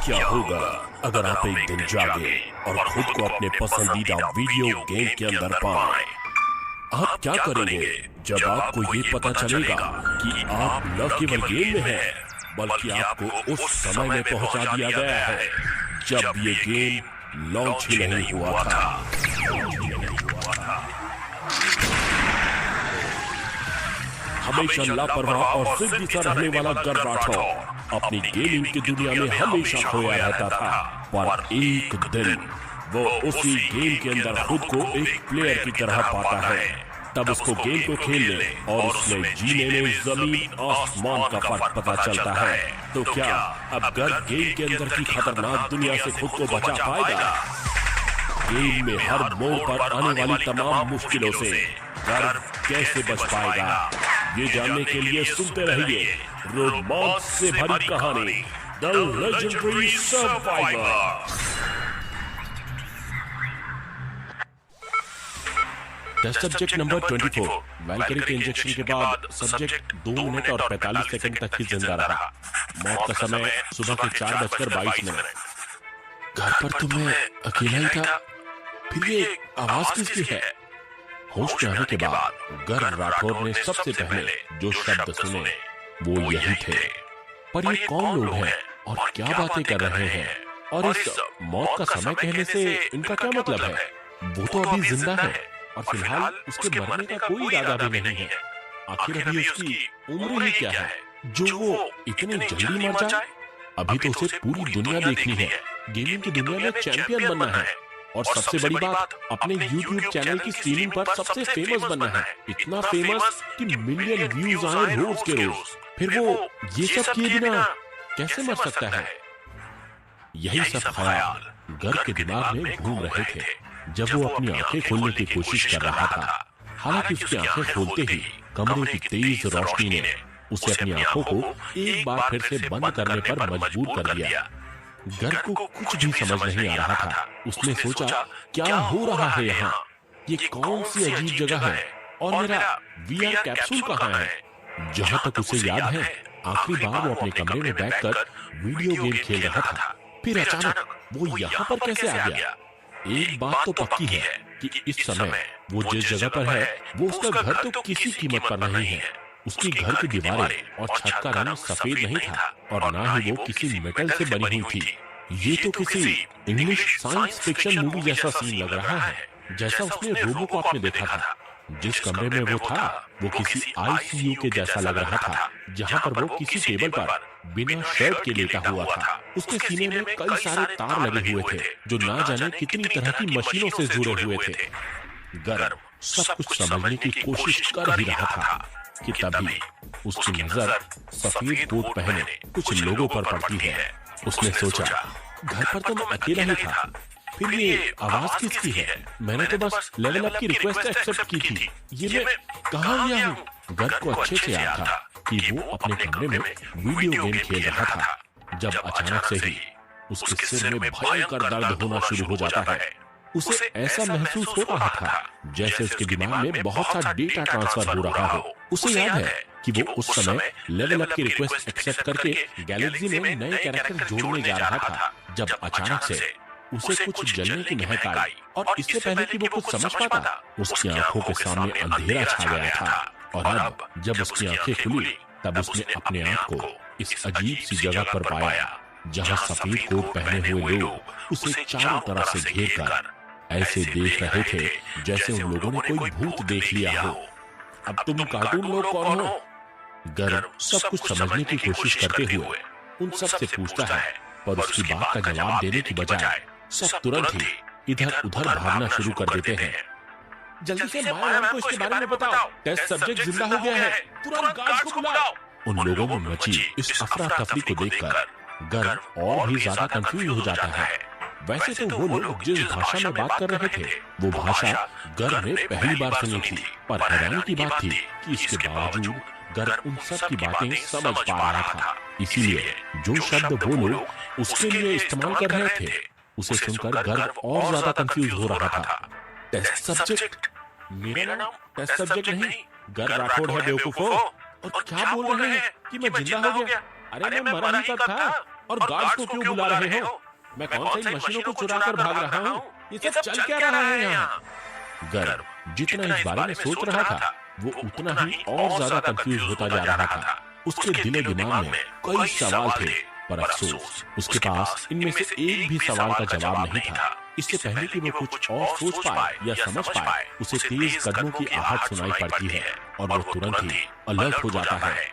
क्या होगा अगर आप एक दिन जागे और खुद को अपने पसंदीदा वीडियो गेम के अंदर पाएं? आप क्या करेंगे जब आपको ये पता चलेगा कि आप न केवल गेम में हैं, बल्कि आपको उस समय में पहुंचा दिया गया है जब ये गेम लॉन्च ही नहीं हुआ था। हमेशा लापरवाह और जिद्दी सा रहने वाला गर राठौर अपनी गेमिंग की दुनिया में हमेशा खोया रहता था, पर एक दिन वो उसी गेम के अंदर खुद को एक प्लेयर की तरह पाता है। तब उसको गेम को खेलने और उसमें जीने में जमीन आसमान का फर्क पता चलता है। तो क्या अब गर गेम के अंदर की खतरनाक दुनिया से खुद को बचा पाएगा? गेम में हर मोड़ पर आने वाली तमाम मुश्किलों से गर कैसे बच पाएगा, ये जानने के लिए सुनते रहिए रोमांच से भरी कहानी the legendary survivor. Test subject number 24। Valkyrie के इंजेक्शन के बाद सब्जेक्ट 2 मिनट और 45 सेकंड तक ही जिंदा रहा। मौत का समय सुबह के 4:22। घर पर तो मैं अकेला ही था, फिर ये आवाज किसकी है? होश में आने के बाद गर राठौर ने सबसे पहले जो शब्द सुने वो यही थे। पर ये कौन लोग हैं और क्या बातें कर रहे हैं, और इस मौत का समय कहने से इनका क्या मतलब है? वो तो अभी जिंदा है और फिलहाल उसके मरने का कोई इरादा भी नहीं है। आखिर अभी उसकी उम्र ही क्या है जो वो इतने जल्दी मर जाए? अभी तो उसे पूरी दुनिया देखनी है, गेमिंग की दुनिया में चैंपियन बनना है, और सबसे बड़ी बात अपने YouTube चैनल की स्ट्रीमिंग पर सबसे फेमस बनना है। इतना फेमस कि मिलियन व्यूज आए रोज के रोज। फिर वो ये सब किए बिना कैसे मर सकता है? यही सब ख्याल गर के दिमाग में घूम रहे थे जब वो अपनी आंखें खोलने की कोशिश कर रहा था। हालांकि उसकी आंखें खोलते ही कमरे की तेज रोशनी ने उसे अपनी आंखों को एक बार फिर से बंद करने पर मजबूर कर दिया। गर को कुछ भी समझ नहीं आ रहा था। उसने सोचा, क्या हो रहा है यहाँ? ये कौन सी अजीब जगह है और मेरा VR कैप्सूल कहाँ है? जहाँ तक उसे याद है, आखिरी बार वो अपने कमरे में बैठकर वीडियो गेम खेल रहा था। फिर अचानक वो यहाँ पर कैसे आ गया? एक बात तो पक्की है कि इस समय वो जिस जगह पर है वो उसका घर तो किसी कीमत पर नहीं है। उसकी घर की दीवारें और छत का रंग सफेद नहीं था और ना ही वो किसी मेटल से बनी हुई थी। ये तो किसी इंग्लिश साइंस फिक्शन मूवी जैसा सीन लग रहा है, जैसा उसने रोबोकॉप में देखा था। जिस कमरे में वो था वो किसी ICU के जैसा लग रहा था, जहाँ पर वो किसी टेबल पर बिना शर्ट के लेटा हुआ था। उसके सीने में कई सारे तार लगे हुए थे जो ना जाने कितनी तरह की मशीनों से जुड़े हुए थे। गर सब कुछ समझने की कोशिश कर ही रहा था कि तभी उसकी नजर सफेद कोट पहने कुछ लोगों पर पड़ती है। उसने सोचा, घर पर तो मैं अकेला ही था, फिर ये आवाज किसकी है? मैंने तो बस लेवल अप की रिक्वेस्ट एक्सेप्ट की थी। ये मैं कहाँ गया हूँ? गर को अच्छे से याद था कि वो अपने कमरे में वीडियो गेम खेल रहा था, जब अचानक से ही उसके सिर में भयंकर दर्द होना शुरू हो जाता है। उसे ऐसा महसूस हो रहा था जैसे उसके दिमाग में बहुत सा डेटा ट्रांसफर हो रहा हो। उसे याद है कि वो उस समय लेवल अप की रिक्वेस्ट एक्सेप्ट करके गैलेक्सी में नए कैरेक्टर जोड़ने जा रहा था, जब अचानक से उसे कुछ जलने की महक आई, और इससे पहले कि वो कुछ समझ पाता, उसकी आंखों के सामने अंधेरा छा गया था। और अब जब उसकी आंखें खुली तब उसने अपने आप को इस अजीब सी जगह पर पाया जहाँ सफेद कोट पहने हुए लोग उसे चारों तरफ से घेर कर ऐसे देख रहे थे जैसे उन लोगों ने कोई भूत देख लिया हो। अब तुम कार्टून लोग कौन हो? गर सब कुछ समझने की कोशिश करते हुए उन सब से पूछता है, पर उसकी बात का जवाब देने की बजाय सब तुरंत ही इधर उधर भागना शुरू कर देते हैं। जल्दी से माया मैम को इसके बारे में बताओ, टेस्ट सब्जेक्ट जिंदा हो गया है, तुरंत गार्ड्स को बुलाओ। उन लोगों में मची इस अफरा तफरी को देखकर गर और भी ज्यादा कंफ्यूज हो जाता है। वैसे तो वो लोग जिस भाषा में बात कर रहे थे वो भाषा गर ने पहली बार सुनी थी, पर हैरानी की बात थी कि इसके बावजूद गर उन सब की बातें समझ पा रहा था। इसीलिए जो शब्द वो लोग उसके लिए इस्तेमाल कर रहे थे उसे सुनकर गर और ज्यादा कंफ्यूज हो रहा था। Test subject? मेरा नाम टेस्ट सब्जेक्ट नहीं, गर राठौड़ है बेवकूफो। और क्या बोल रहे हैं कि मैं जिंदा हो गया? अरे मैं मरा ही कब था, और गार्ड्स को क्यों बुला रहे हो? मैं कौन सी मशीनों को चुरा कर भाग रहा हूँ? ये सब चल क्या रहा है यहाँ? गर्ग जितना इस बारे में सोच रहा था वो उतना ही और ज्यादा कंफ्यूज होता जा रहा था। उसके दिलो दिमाग में कई सवाल थे, पर अफसोस उसके पास इनमें से एक भी सवाल का जवाब नहीं था। इससे पहले कि वो कुछ और सोच पाए या समझ पाए, उसे तेज कदमों की आहट सुनाई पड़ती है और वो तुरंत ही अलर्ट हो जाता है।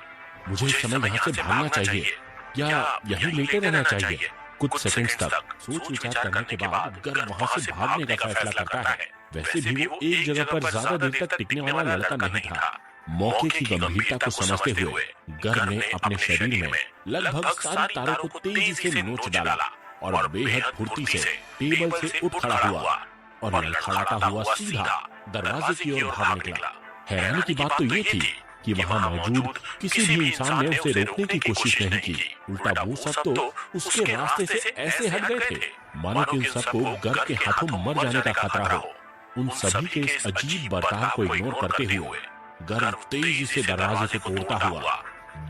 मुझे इस समय यहाँ से भागना चाहिए या यहीं लेटे रहना चाहिए? कुछ सेकंड्स तक सोच विचार करने के बाद गर्ग वहाँ से भागने का फैसला करता है। वैसे भी वो एक जगह पर ज्यादा देर तक टिकने वाला लड़का नहीं था। मौके की गंभीरता को समझते हुए गर्ग ने अपने शरीर में लगभग सारी तारों को तेजी से नोच डाला और बेहद फुर्ती से टेबल से उठ खड़ा हुआ और लड़खड़ाता हुआ सीधा दरवाजे की ओर भाग निकला। हैरानी की बात तो ये थी कि वहाँ मौजूद किसी भी इंसान ने उसे रोकने की कोशिश नहीं की। उल्टा वो सब तो उसके रास्ते से ऐसे हट गए थे मानो कि उन सबको गर्ग के हाथों मर जाने का खतरा हो। उन सभी के इस अजीब बर्ताव को इग्नोर करते हुए गर्ग तेजी से दरवाजे को तोड़ता हुआ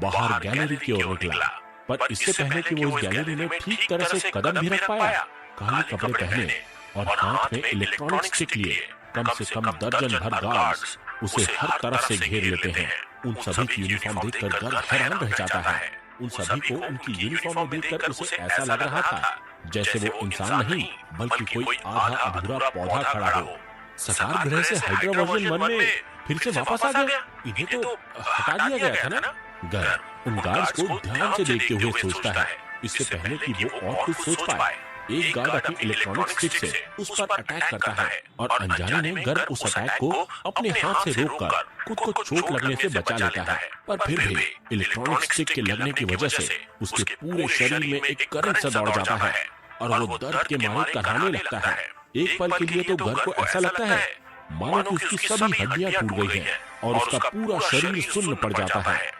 बाहर गैलरी की ओर निकला। पर इससे पहले कि वो इस गैलरी में ठीक तरह से कदम भी रख पाया, काले कपड़े पहने और हाथ में इलेक्ट्रॉनिक स्टिक लिए कम से कम दर्जन भर गार्ड्स उसे हर तरफ से घेर लेते हैं। उन सभी की यूनिफॉर्म देखकर गर्ग हैरान रह जाता है। उन सभी को उनकी यूनिफॉर्म में देखकर उसे ऐसा लग रहा था जैसे वो इंसान नहीं बल्कि कोई आधा अधूरा पौधा खड़ा हो। सकार ग्रह से हाइड्रा वर्जन 1 में फिर से वापस आ गया। इन्हें तो हटा दिया गया था ना? गर्ग उन गार्ड्स को ध्यान से देखते हुए सोचता है। इससे पहले कि वो और कुछ सोच पाए, एक गार्ड अपनी इलेक्ट्रॉनिक स्टिक से उस पर अटैक करता है और अनजाने में गर्ग उस अटैक को अपने हाथ से रोककर खुद को चोट लगने से बचा लेता है। पर फिर भी इलेक्ट्रॉनिक स्टिक के लगने की वजह से उसके पूरे शरीर में एक करंट सा दौड़ जाता है और वो दर्द के मारे कराहने लगता है। एक पल के लिए तो गर्ग को ऐसा लगता है मानो कि उसकी सभी हड्डियां टूट गई हैं और उसका पूरा शरीर सुन्न पड़ जाता है।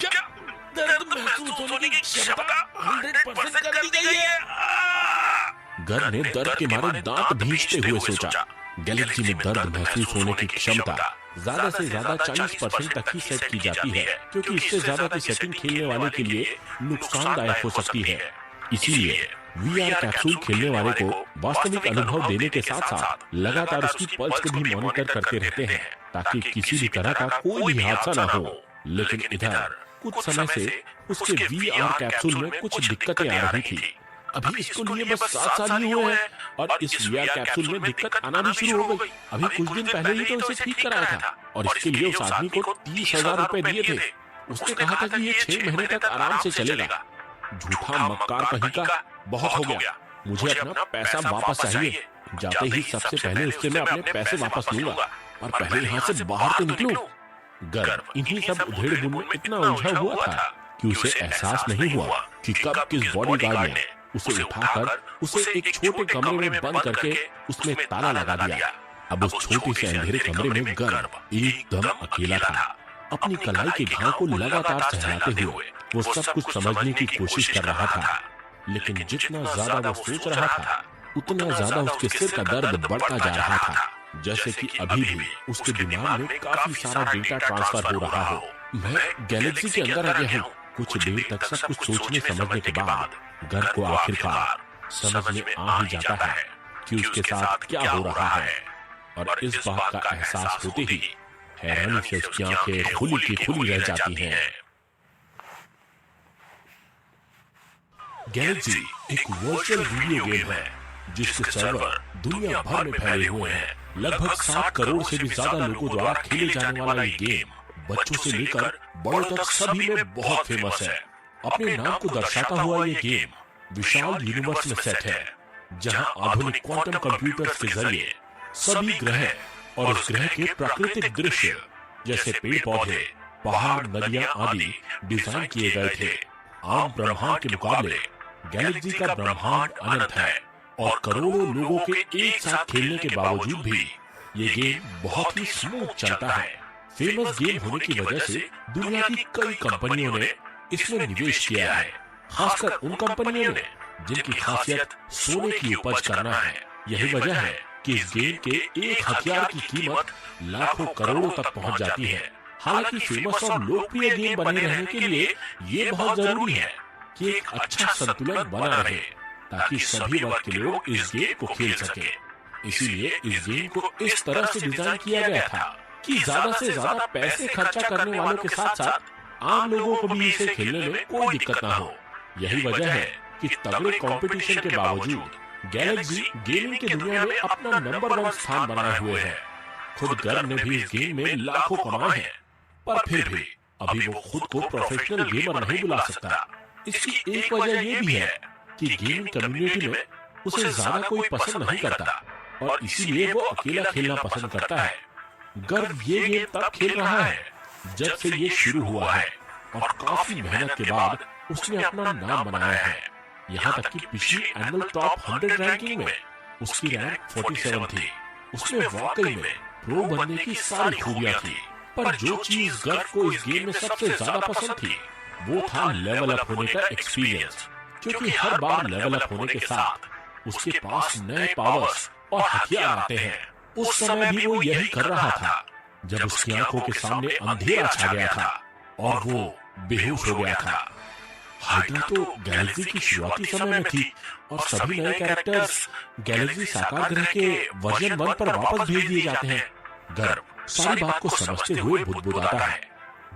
क्या दर्द महसूस होने की क्षमता 100% कर दी गई है? गर्ग ने दर्द के मारे दांत भींचते हुए सोचा, गैलेक्सी में दर्द महसूस होने की क्षमता ज्यादा से ज्यादा 40% तक ही सेट की जाती है, क्योंकि इससे ज्यादा की सेटिंग खेलने वाले के लिए नुकसानदायक हो सकती है। इसीलिए VR कैप्सूल खेलने वाले को वास्तविक अनुभव देने के साथ साथ लगातार उसकी पल्स को भी मॉनिटर करते रहते हैं ताकि किसी भी तरह का कोई भी हादसा न हो। लेकिन इधर कुछ समय से उसके VR कैप्सूल में कुछ दिक्कतें आ रही थी। अभी इसको लिए बस 7 साल ही हुए हैं और इस VR कैप्सूल में दिक्कत आना भी शुरू हो गई। अभी कुछ दिन पहले ही तो इसे ठीक कराया था और इसके लिए उस आदमी को 30,000 रुपए दिए थे। उसने कहा था कि ये 6 महीने तक आराम से चलेगा। झूठा मक्कार कहीं का, बहुत हो गया। मुझे अपना पैसा वापस चाहिए। जाते ही सबसे पहले उससे मैं अपने पैसे वापस लूंगा और पहले यहाँ से बाहर तो निकलूं। गर्ग इन्हीं सब उधेड़-बुन में इतना उलझा हुआ था कि उसे एहसास नहीं हुआ कि कब किस बॉडीगार्ड ने उसे उठाकर उसे एक छोटे कमरे में बंद करके उसमें ताला लगा दिया। अब उस छोटे से अंधेरे कमरे में गर्ग एकदम अकेला था। अपनी कलाई के घाव को लगातार सहलाते हुए वो सब कुछ समझने की कोशिश कर रहा था, लेकिन जितना ज्यादा वो सोच रहा था उतना ज्यादा उसके सिर का दर्द बढ़ता जा रहा था, जैसे कि अभी भी उसके दिमाग में काफी सारा डेटा ट्रांसफर हो रहा हो। मैं गैलेक्सी के अंदर आ गया हूँ। कुछ देर तक सब कुछ सोचने समझने के बाद गर्ग को आखिरकार समझ में आ ही जाता है कि उसके साथ क्या हो रहा है, और इस बात का एहसास होते ही हैरानी से उसकी आंखें खुली की खुली रह जाती हैं। गैलेक्सी एक वर्चुअल वीडियो गेम है जिसके सर्वर दुनिया भर में फैले हुए हैं। लगभग 7 करोड़ से भी ज्यादा लोगों द्वारा खेले जाने वाला ये गेम बच्चों से लेकर बड़ों तक सभी में बहुत फेमस है। अपने नाम को दर्शाता हुआ ये गेम विशाल यूनिवर्स में सेट है, जहां आधुनिक क्वांटम कंप्यूटर्स के जरिए सभी ग्रह और उस ग्रह के प्राकृतिक दृश्य जैसे पेड़ पौधे, पहाड़, नदियां आदि डिजाइन किए गए थे। आम ब्रह्मांड के मुकाबले गैलेक्सी का ब्रह्मांड अनंत है और करोड़ों लोगों के एक साथ खेलने के बावजूद भी ये गेम बहुत ही स्मूथ चलता है। फेमस गेम होने की वजह से दुनिया की कई कंपनियों ने इसमें निवेश किया है, खासकर उन कंपनियों ने जिनकी खासियत सोने की उपज करना है। यही वजह है कि इस गेम के एक हथियार की कीमत लाखों करोड़ों तक पहुंच जाती है। हालांकि फेमस और लोकप्रिय गेम बने रहने के लिए ये बहुत जरूरी है कि एक अच्छा संतुलन बना रहे ताकि सभी वर्ग के लोग इस गेम को खेल सके। इसीलिए इस गेम को इस तरह से डिजाइन किया गया था कि ज्यादा से ज्यादा पैसे खर्चा करने वालों के साथ साथ आम लोगों को भी इसे खेलने में कोई दिक्कत ना हो। यही वजह है कि तगड़े कंपटीशन के बावजूद गैलेक्सी गेमिंग की दुनिया में अपना नंबर 1 स्थान बनाए हुए है। खुद गर्व ने भी इस गेम में लाखों कमाए हैं, पर फिर भी अभी वो खुद को प्रोफेशनल गेमर नहीं बुला सकता। इसकी एक वजह ये भी है कि गेमिंग कम्युनिटी में उसे ज्यादा कोई पसंद नहीं करता और इसीलिए वो अकेला खेलना पसंद करता है। गर्व ये गेम तब खेल रहा है जब से ये शुरू हुआ है और काफी मेहनत के बाद उसने अपना नाम बनाया है। यहाँ तक कि पिछली एनुअल टॉप 100 रैंकिंग में उसकी रैंक 47 थी। उसमें वाकई में प्रो बनने की सारी खूबियां थी, पर जो चीज गर्व को इस गेम में सबसे ज्यादा पसंद थी वो था लेवल अप होने का एक्सपीरियंस। क्योंकि हर बार लेवल अप होने के साथ उसके पास नए पावर्स और हथियार आते हैं। उस समय भी वो यही कर रहा था जब उसकी आंखों के सामने अंधेरा छा गया था और वो बेहोश हो गया था। हाइड्रा तो गैलेक्सी की शुरुआती समय में थी और सभी नए कैरेक्टर्स गैलेक्सी साकार ग्रह के वर्जन 1 पर वापस भेज दिए जाते हैं। गर्व सारी बात को समझते हुए बुदबुदाता है।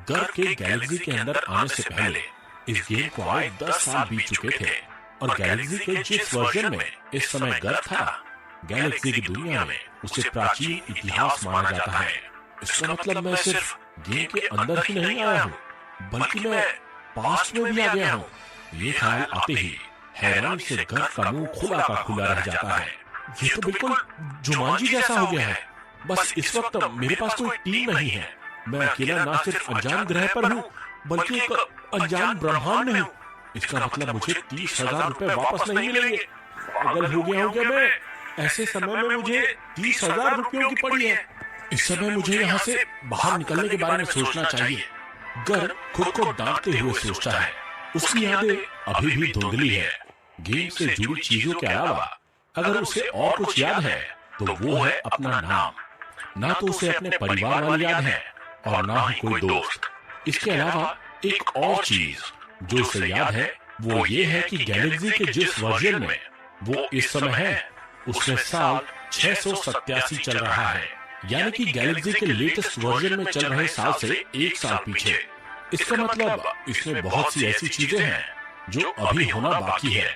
गर्व के गैलेक्सी के अंदर आने से पहले इस गेम को आए 10 साल बीत चुके थे और गैलेक्सी के जिस वर्जन में इस समय गर्व था, गैलेक्सी की दुनिया में उसे प्राचीन इतिहास माना जाता है। इसका मतलब मैं सिर्फ गेम के अंदर ही नहीं आया हूँ, बल्कि मैं पास्ट में भी आ गया हूँ। ये ख्याल आते ही हैरानी से गर्व का मुंह खुला का खुला रह जाता है। ये तो बिल्कुल जुमांजी जैसा हो गया है। बस इस वक्त मेरे पास कोई टीम नहीं है। मैं अकेला ना सिर्फ अनजान ग्रह पर हूँ, बल्कि एक अनजान ब्रह्मांड में हूँ। इसका मतलब मुझे 30,000 रुपए वापस नहीं मिलेंगे। पागल हो गया हूँ क्या मैं? ऐसे समय में मुझे 30,000 रुपयों की पड़ी है। इस समय मुझे यहाँ से बाहर निकलने के बारे में सोचना चाहिए। गर्व खुद को डांटते हुए सोचता है। उसकी यादें अभी भी धुंधली है। गेम से जुड़ी चीजों के अलावा अगर उसे और कुछ याद है तो वो है अपना नाम। ना तो उसे अपने परिवार वाले याद है और ना ही कोई दोस्त। इसके अलावा एक और चीज जो उसे याद है वो ये है कि गैलेक्सी के जिस वर्जन में वो इस समय है उसमें साल 687 चल रहा है, यानी कि गैलेक्सी के लेटेस्ट वर्जन में चल रहे साल से 1 साल पीछे। इसका मतलब इसमें बहुत सी ऐसी चीजें हैं जो अभी होना बाकी है,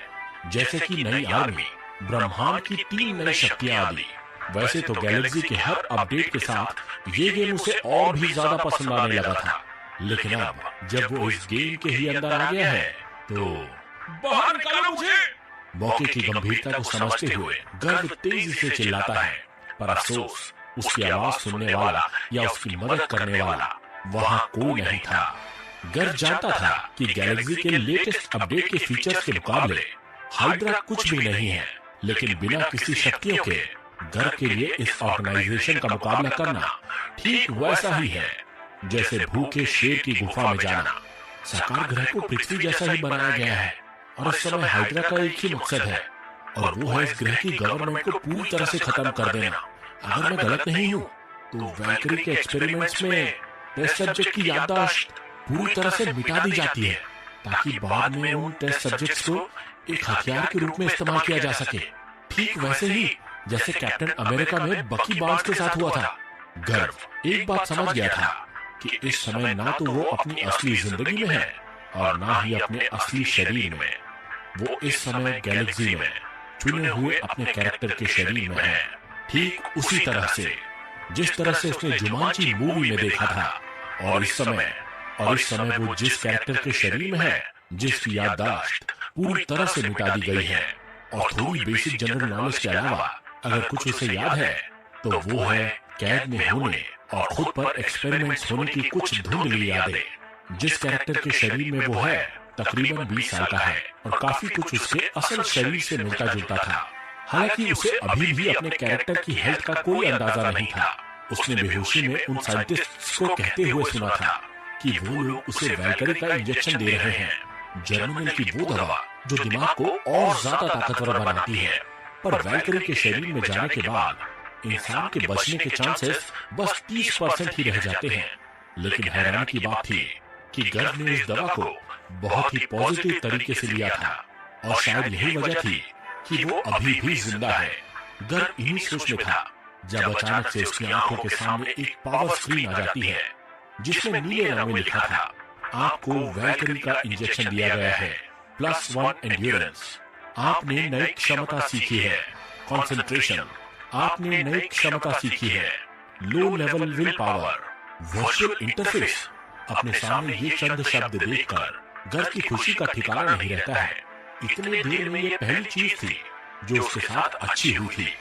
जैसे कि नई आर्मी, ब्रह्मांड की 3 नई शक्तियां आदि। वैसे तो गैलेक्सी के हर अपडेट के साथ ये गेम उसे और भी ज्यादा पसंद आने लगा था, लेकिन अब जब वो इस गेम के ही अंदर आ गया है तो बाहर निकालो मुझे। मौके की गंभीरता को समझते हुए गर्व तेजी से चिल्लाता है, पर अफसोस उसकी आवाज सुनने वाला या उसकी मदद करने वाला वहाँ कोई नहीं था। गर्व जानता था कि गैलेक्सी के लेटेस्ट अपडेट के फीचर्स के मुकाबले हाइड्रा कुछ भी नहीं है, लेकिन बिना किसी शक्तियों के गर्व के लिए इस ऑर्गेनाइजेशन का मुकाबला करना ठीक वैसा ही है जैसे भूखे शेर की गुफा में जाना। साकार ग्रह को पृथ्वी जैसा ही बनाया गया है और इस समय हाइड्रा का एक ही मकसद है और वो है इस ग्रह की गवर्नमेंट को पूरी तरह से खत्म कर देना। अगर मैं गलत नहीं हूँ तो वैल्करी के एक्सपेरिमेंट्स में टेस्ट सब्जेक्ट की याददाश्त पूरी तरह से मिटा दी जाती है ताकि बाद में उन टेस्ट सब्जेक्ट्स को एक हथियार के रूप में इस्तेमाल किया जा सके, ठीक वैसे ही जैसे कैप्टन अमेरिका में बकी बार्न्स के साथ हुआ था। गर्व एक बात समझ गया था कि इस समय ना तो वो अपनी असली जिंदगी में है और ना ही अपने असली शरीर में। वो इस समय गैलेक्सी में चुने हुए अपने कैरेक्टर के शरीर में है, ठीक उसी तरह से जिस तरह से उसने जुमांजी मूवी में देखा था। और इस समय वो जिस कैरेक्टर के शरीर में है, जिसकी याददाश्त पूरी तरह से मिटा दी गई है और थोड़ी बेसिक जनरल नॉलेज के अलावा अगर कुछ उसे याद है तो वो है कैद में होने और खुद पर एक्सपेरिमेंट्स होने की कुछ धुंधली यादें। जिस कैरेक्टर के शरीर में वो है तकरीबन 20 साल का है और काफी कुछ उसके असल शरीर से मिलता जुलता था। हालांकि उसे अभी भी अपने कैरेक्टर की हेल्थ का कोई अंदाजा नहीं था। उसने बेहोशी में उन साइंटिस्ट्स को कहते हुए सुना था कि वो लोग उसे वैल्करी का इंजेक्शन दे रहे हैं, जर्मिनल की वो दवा जो दिमाग को और ज्यादा ताकतवर बनाती है। पर वैल्करी के शरीर में जाने के बाद इंसान के बचने के चांसेस बस 30% ही रह जाते हैं। लेकिन हैरानी की बात थी कि गर्व ने इस दवा को बहुत ही पॉजिटिव तरीके से लिया था और शायद यही वजह थी कि वो अभी भी जिंदा है। गर्ग इन्हीं सोच में था जब अचानक से उसकी आंखों के सामने एक पावर स्क्रीन आ जाती है जिसमें नीले रंग में लिखा था, आपको वैल्करी का इंजेक्शन दिया गया है, +1 एंड्योरेंस। आपने नई क्षमता सीखी है, कंसंट्रेशन। आपने नई क्षमता सीखी है, low level will power, virtual interface. अपने सामने ये चंद शब्द देखकर गर्ग की खुशी का ठिकाना नहीं रहता है। इतने देर में ये पहली चीज थी जो उसके साथ अच्छी हुई थी।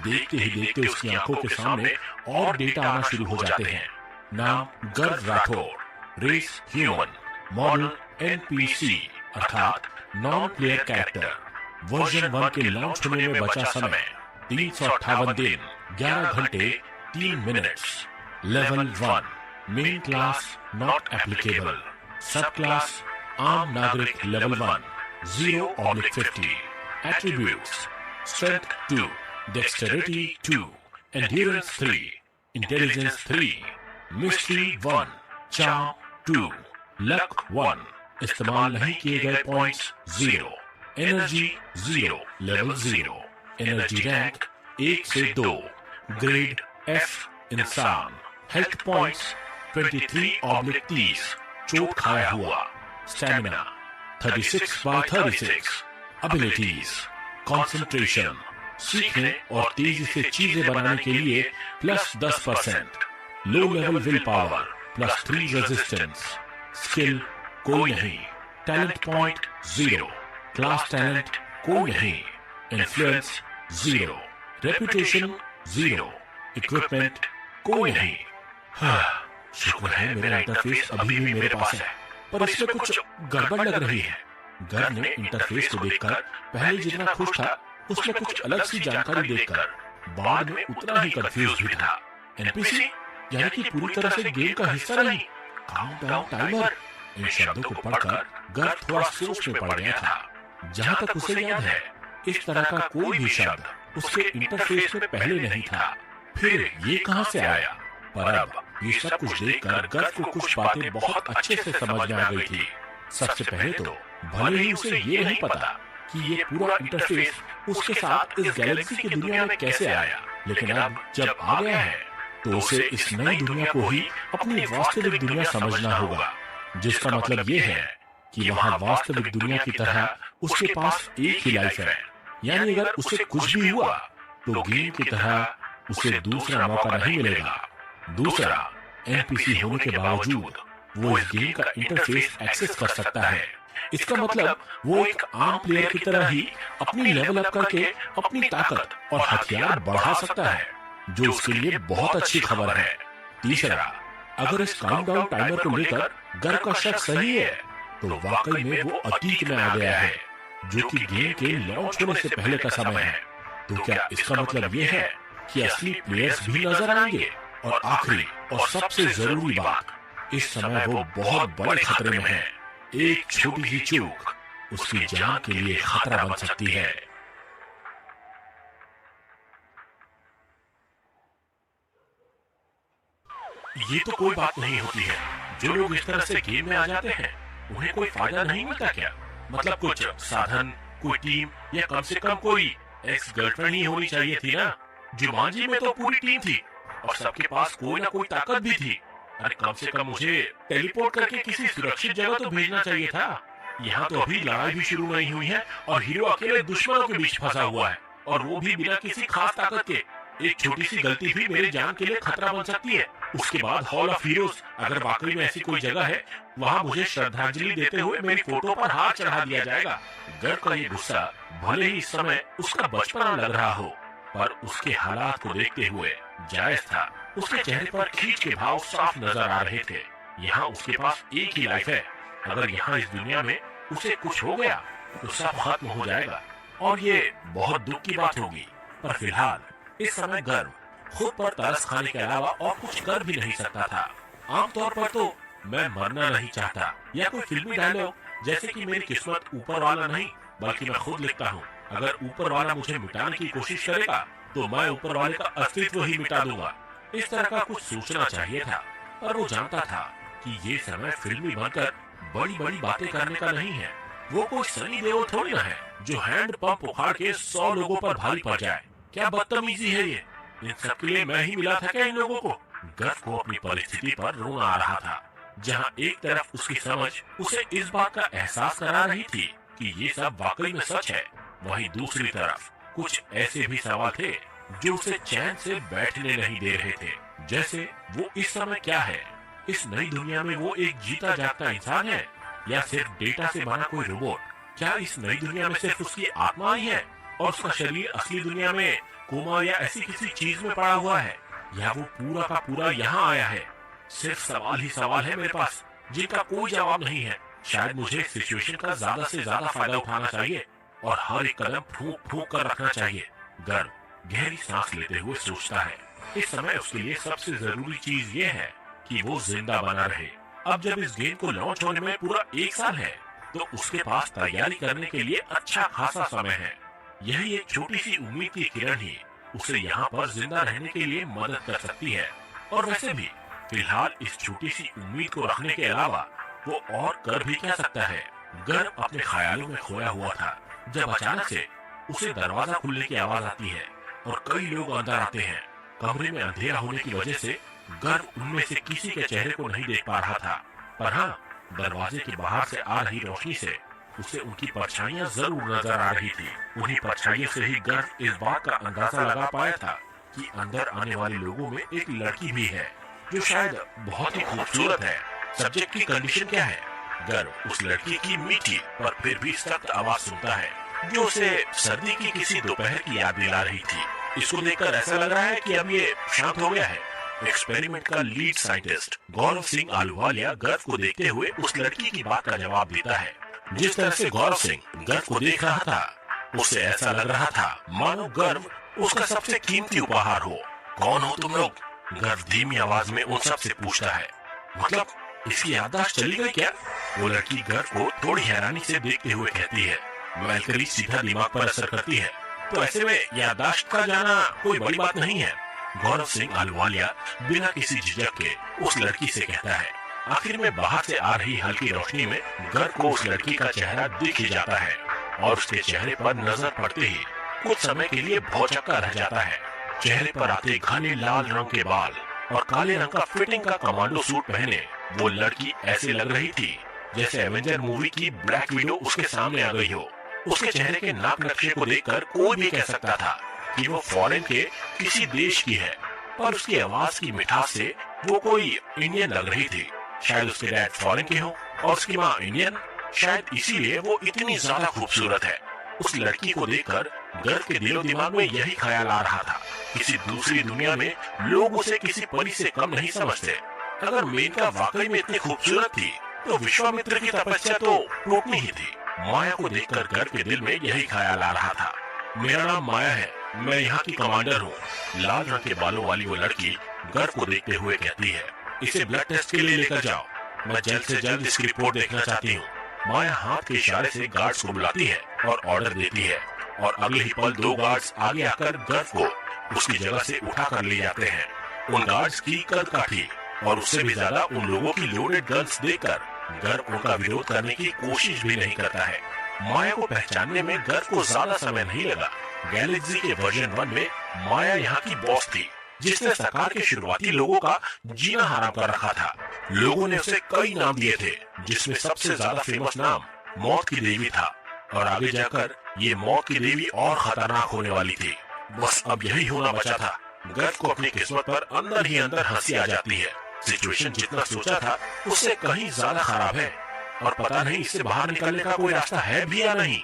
देखते ही देखते उसकी आंखों के सामने और डेटा आना शुरू हो जाते हैं। नाम Garg Rathore, race human, model NPC अर्थात नॉन प्लेयर कैरेक्टर। वर्जन 1 के लॉन्च होने में बचा समय 358 दिन 11 घंटे 3 minutes. Level 1 main class not applicable, सब क्लास आम नागरिक level 1 0/50। Attributes strength 2, dexterity 2, endurance 3, intelligence 3, mystery 1, charm 2, luck 1, इस्तेमाल नहीं किए गए points 0, energy 0, level 0, energy rank 1 से 2, ग्रेड F इंसान, हेल्थ पॉइंट्स 23/30, चोट खाया हुआ, स्टैमिना 36/36, एबिलिटीज कंसंट्रेशन, सीखने और तेजी से चीजें बनाने के लिए +10%, low level will power +3 resistance, skill कोई नहीं, टैलेंट पॉइंट 0, क्लास टैलेंट कोई नहीं, इन्फ्लुएंस 0, रेपुटेशन 0, इक्विपमेंट कोई नहीं। शुक्र है मेरा इंटरफेस अभी भी मेरे पास है, पर इसमें कुछ गड़बड़ लग रही है। गर्ग ने इंटरफेस को देखकर पहले जितना खुश था उसमें कुछ अलग सी जानकारी देखकर बाद में उतना ही कंफ्यूज भी था। एनपीसी यानी कि पूरी तरह से गेम का हिस्सा नहीं, काउंटडाउन टाइमर। इन शब्दों को पढ़कर गर्ग थोड़ा सोच में पड़ गया था। जहां तक उसे याद है इस तरह का कोई भी शब्द उसके इंटरफेस में पहले नहीं था। फिर ये कहां से आया? पर अब ये सब कुछ देखकर गर्ग को कुछ बातें बहुत अच्छे से समझ में आ गई थी। सबसे पहले तो भले ही उसे ये नहीं पता कि ये पूरा इंटरफेस उसके साथ इस गैलेक्सी की दुनिया में कैसे आया, लेकिन अब जब आ गया है तो उसे इस नई दुनिया को ही अपनी वास्तविक दुनिया समझना होगा। जिसका मतलब ये है कि वहाँ वास्तविक दुनिया की तरह उसके पास एक ही लाइफ है। यानी अगर उसे कुछ भी हुआ तो गेम की तरह उसे दूसरा मौका नहीं मिलेगा। दूसरा, एनपीसी होने के बावजूद वो इस गेम का इंटरफेस एक्सेस कर सकता है। इसका मतलब वो एक आम प्लेयर की तरह ही अपनी लेवल अप करके अपनी ताकत और हथियार बढ़ा सकता है, जो उसके लिए बहुत अच्छी खबर है। तीसरा, अगर इस काउंटडाउन टाइमर को लेकर गर्ग का शक सही है तो वाकई में वो अतीत में आ गया है, जो कि गेम के लॉन्च होने से पहले का समय है। तो क्या इसका मतलब ये है कि असली प्लेयर्स भी नजर आएंगे? और आखिरी और सबसे जरूरी बात, इस समय वो बहुत बड़े खतरे में है। एक छोटी सी चूक उसकी जान के लिए खतरा बन सकती है। ये तो कोई बात नहीं होती है। जो लोग इस तरह से गेम में आ जाते हैं उन्हें कोई फायदा नहीं मिलता क्या? मतलब कुछ साधन, कोई टीम या कम से कम कोई एक्स गर्लफ्रेंड ही होनी चाहिए थी ना। जुमांजी में तो पूरी टीम थी और सबके पास कोई ना कोई ताकत भी थी। अरे कम से कम मुझे टेलीपोर्ट करके किसी सुरक्षित जगह तो भेजना चाहिए था। यहाँ तो अभी लड़ाई भी शुरू नहीं हुई है और हीरो अकेले दुश्मनों के बीच फंसा हुआ है, और वो भी बिना किसी खास ताकत के। एक छोटी सी गलती भी मेरी जान के लिए खतरा बन सकती है। उसके बाद हॉल ऑफ हीरोज, अगर वाकई में ऐसी कोई जगह है, वहाँ मुझे श्रद्धांजलि देते हुए मेरी फोटो पर हाथ चढ़ा दिया जाएगा। गर्ग का ये गुस्सा भले ही इस समय उसका बचपना लग रहा हो, पर उसके हालात को देखते हुए जायज था। उसके चेहरे पर खींच के भाव साफ नजर आ रहे थे। यहाँ उसके पास एक ही लाइफ है। अगर यहाँ इस दुनिया में उसे कुछ हो गया तो सब खत्म हो जाएगा और ये बहुत दुख की बात होगी। पर फिलहाल इस समय गर्ग खुद पर तरस खाने के अलावा और कुछ कर भी नहीं सकता था। आमतौर पर तो मैं मरना नहीं चाहता या कोई फिल्मी डायलॉग जैसे कि मेरी किस्मत ऊपर वाला नहीं बल्कि मैं खुद लिखता हूँ। अगर ऊपर वाला मुझे मिटाने की कोशिश करेगा तो मैं ऊपर वाले का अस्तित्व ही मिटा दूंगा। इस तरह का कुछ सोचना चाहिए था, पर वो जानता था कि ये समय फिल्मी बनकर बड़ी बड़ी बातें करने का नहीं है। वो कोई सनी देओल थोड़ी ना है जो हैंड पंप उखाड़ के 100 लोगों पर भारी पड़ जाए। क्या बदतमीजी है ये। इन सबके लिए मैं ही मिला था क्या इन लोगों को। गर्व को अपनी परिस्थिति पर रोना आ रहा था, जहाँ एक तरफ उसकी समझ उसे इस बात का एहसास करा रही थी कि ये सब वाकई में सच है, वहीं दूसरी तरफ कुछ ऐसे भी सवाल थे जो उसे चैन से बैठने नहीं दे रहे थे। जैसे वो इस समय क्या है, इस नई दुनिया में वो एक जीता जागता इंसान है या सिर्फ डेटा से बना कोई रोबोट। क्या इस नई दुनिया में सिर्फ उसकी आत्मा ही है और उसका शरीर असली दुनिया में कोमा या ऐसी किसी चीज में पड़ा हुआ है, या वो पूरा का पूरा यहाँ आया है। सिर्फ सवाल ही सवाल है मेरे पास जिनका कोई जवाब नहीं है। शायद मुझे इस सिचुएशन का ज्यादा से ज्यादा फायदा उठाना चाहिए और हर एक कदम फूंक फूंक कर रखना चाहिए। गर्व गहरी सांस लेते हुए सोचता है, इस समय उसके लिए सबसे जरूरी चीज ये है कि वो जिंदा बना रहे। अब जब इस गेम को लॉन्च होने में पूरा 1 साल है, तो उसके पास तैयारी करने के लिए अच्छा खासा समय है। यही एक छोटी सी उम्मीद की किरण ही उसे यहाँ पर जिंदा रहने के लिए मदद कर सकती है। और वैसे भी फिलहाल इस छोटी सी उम्मीद को रखने के अलावा वो और कर भी क्या सकता है। गर्व अपने ख्यालों में खोया हुआ था जब अचानक से उसे दरवाजा खुलने की आवाज आती है और कई लोग अंदर आते हैं। कमरे में अंधेरा होने की वजह से गर्व उनमें से किसी के चेहरे को नहीं देख पा रहा था, पर हाँ, दरवाजे के बाहर से आ रही रोशनी से उसे उनकी परछाइयां जरूर नजर आ रही थी। उन्हीं परछाइयों से ही गर्व इस बात का अंदाजा लगा पाया था कि अंदर आने वाले लोगों में एक लड़की भी है जो शायद बहुत ही खूबसूरत है। सब्जेक्ट की कंडीशन क्या है? गर्व उस लड़की की मीठी पर फिर भी सख्त आवाज सुनता है जो उसे सर्दी की किसी दोपहर की याद दिला रही थी। इसको देखकर ऐसा लग रहा है कि अब ये शांत हो गया है। एक्सपेरिमेंट का लीड साइंटिस्ट गौरव सिंह आलूवालिया गर्व को देखते हुए उस लड़की की बात का जवाब देता है। जिस तरह से गौरव सिंह गर्व को देख रहा था, उससे ऐसा लग रहा था मानो गर्व उसका सबसे कीमती उपहार हो। कौन हो तुम लोग? गर्व धीमी आवाज में उन सब से पूछता है। मतलब इसकी याददाश्त चली गई क्या? वो लड़की गर्व को थोड़ी हैरानी से देखते हुए कहती है। वैल्करी सीधा दिमाग पर असर करती है, तो ऐसे में याददाश्त का जाना कोई बड़ी बात नहीं है। गौरव सिंह आलूवालिया बिना किसी झिझक के उस लड़की से कहता है। आखिर में बाहर से आ रही हल्की रोशनी में गर्व को उस लड़की का चेहरा दिख ही जाता है और उसके चेहरे पर नजर पड़ते ही कुछ समय के लिए भौचक्का रह जाता है। चेहरे पर आते घने लाल रंग के बाल और काले रंग का फिटिंग का कमांडो सूट पहने वो लड़की ऐसे लग रही थी जैसे एवेंजर मूवी की ब्लैक विडो उसके सामने आ गई हो। उसके चेहरे के नाक नक्शे को देखकर कोई भी कह सकता था कि वो फॉरेन के किसी देश की है, पर उसकी आवाज की मिठास से वो कोई इंडियन लग रही थी। शायद उसके डैड फॉरेन के हो और उसकी माँ इंडियन, शायद इसीलिए वो इतनी ज्यादा खूबसूरत है। उस लड़की को देखकर गर्व के दिलो दिमाग में यही ख्याल आ रहा था, किसी दूसरी दुनिया में लोग उसे किसी परी से कम नहीं समझते। अगर मेनका वाकई में इतनी खूबसूरत थी तो विश्वामित्र की तपस्या तो टूटनी ही थी। माया को देखकर गर्व के दिल में यही ख्याल आ रहा था। मेरा नाम माया है, मैं यहाँ की कमांडर हूँ। लाल रंग के बालों वाली वो लड़की गर्व को देखते हुए कहती है। इसे ब्लड टेस्ट के लिए लेकर जाओ, मैं जल्द से जल्द इसकी रिपोर्ट देखना चाहती हूँ। माया हाथ के इशारे से गार्ड्स को बुलाती है और ऑर्डर देती है और अगले ही पल 2 गार्ड्स आगे आकर गर्व को उसकी जगह से उठा कर ले जाते हैं। उन गार्ड्स की कद काठी और उससे भी ज्यादा उन लोगों की लोडेड गन्स देखकर गर्व उनका विरोध करने की कोशिश भी नहीं करता है। माया को पहचानने में गर्व को ज्यादा समय नहीं लगा। गैलेक्सी के वर्जन 1 में माया यहाँ की बॉस थी, जिसने सरकार के शुरुआती लोगों का जीना हराम कर रखा था। लोगों ने उसे कई नाम दिए थे, जिसमें सबसे ज्यादा फेमस नाम मौत की देवी था और आगे जाकर ये मौत की देवी और खतरनाक होने वाली थी। बस अब यही होना बचा था। गर्व को अपनी किस्मत पर अंदर ही अंदर हंसी आ जाती है। सिचुएशन जितना सोचा था उससे कहीं ज्यादा खराब है और पता नहीं इससे बाहर निकलने का कोई रास्ता है भी या नहीं।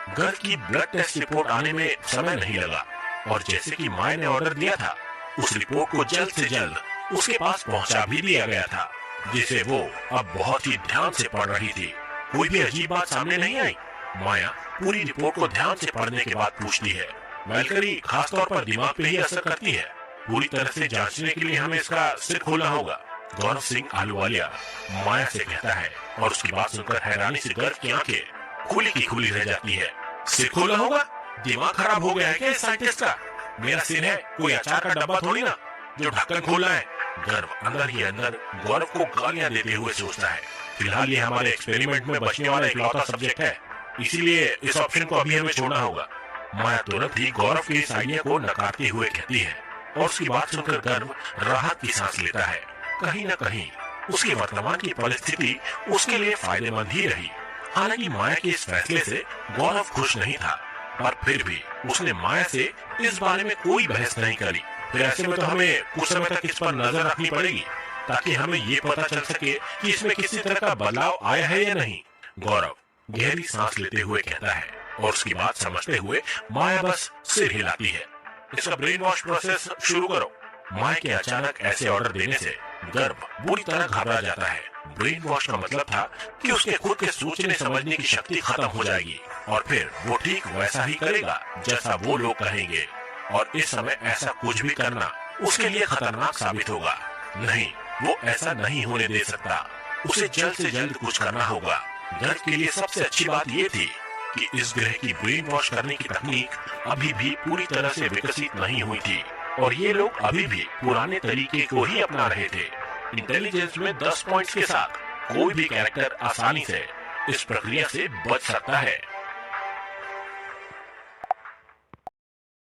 गर्व की ब्लड टेस्ट रिपोर्ट आने में समय नहीं लगा और जैसे कि माया ने ऑर्डर दिया था, उस रिपोर्ट को जल्द से जल्द उसके पास पहुंचा भी दिया गया था, जिसे वो अब बहुत ही ध्यान से पढ़ रही थी। कोई भी अजीब बात सामने नहीं आई। माया पूरी रिपोर्ट को ध्यान से पढ़ने के बाद पूछती है। वैल्करी खासतौर पर दिमाग पे ही असर करती है, पूरी तरह से जांचने के लिए हमें इसका सिर खोलना होगा। गौरव सिंह आलूवालिया माया से कहता है और उसकी बात सुनकर हैरानी से गर्व की आंखें खुली की खुली रह जाती है। सिर खोलना होगा? दिमाग खराब हो गया है क्या इस साइंटिस्ट का? मेरा सिर है कोई अचार का डब्बा थोड़ी ना जो ढक्कन खोला है। गर्व अंदर ही अंदर गौरव को गालियां देते हुए सोचता है। फिलहाल ये हमारे एक्सपेरिमेंट में बचने वाला इकलौता सब्जेक्ट है, इसीलिए इस ऑप्शन को अभी हमें छोड़ना होगा। माया तुरंत ही गौरव के इस आइडिया को नकारते हुए कहती है और उसकी बात सुनकर गर्व राहत की सांस लेता है। कहीं न कहीं उसकी वर्तमान की परिस्थिति उसके लिए फायदेमंद ही रही। हालांकि माया के इस फैसले से गौरव खुश नहीं था, पर फिर भी उसने माया से इस बारे में कोई बहस नहीं करी। फिर ऐसे में तो हमें कुछ समय तक इस पर नजर रखनी पड़ेगी ताकि हमें ये पता चल सके कि इसमें किसी तरह का बदलाव आया है या नहीं। गौरव गहरी सांस लेते हुए कहता है और उसकी बात समझते हुए माया बस सिर हिलाती है। इसका ब्रेन वॉश प्रोसेस शुरू करो। माया के अचानक ऐसे ऑर्डर देने से गर्व बुरी तरह घबरा जाता है। ब्रेन वॉश का मतलब था कि उसके खुद के सोचने समझने की शक्ति खत्म हो जाएगी और फिर वो ठीक वैसा ही करेगा जैसा वो लोग कहेंगे, और इस समय ऐसा कुछ भी करना उसके लिए खतरनाक साबित होगा। नहीं, वो ऐसा नहीं होने दे सकता। उसे जल्द से जल्द कुछ करना होगा। गर्व के लिए सबसे अच्छी बात ये थी कि इस ग्रह की ब्रेन वॉश करने की तकनीक अभी भी पूरी तरह से विकसित नहीं हुई थी और ये लोग अभी भी पुराने तरीके को ही अपना रहे थे। इंटेलिजेंस में 10 पॉइंट्स के साथ कोई भी कैरेक्टर आसानी से इस प्रक्रिया से बच सकता है।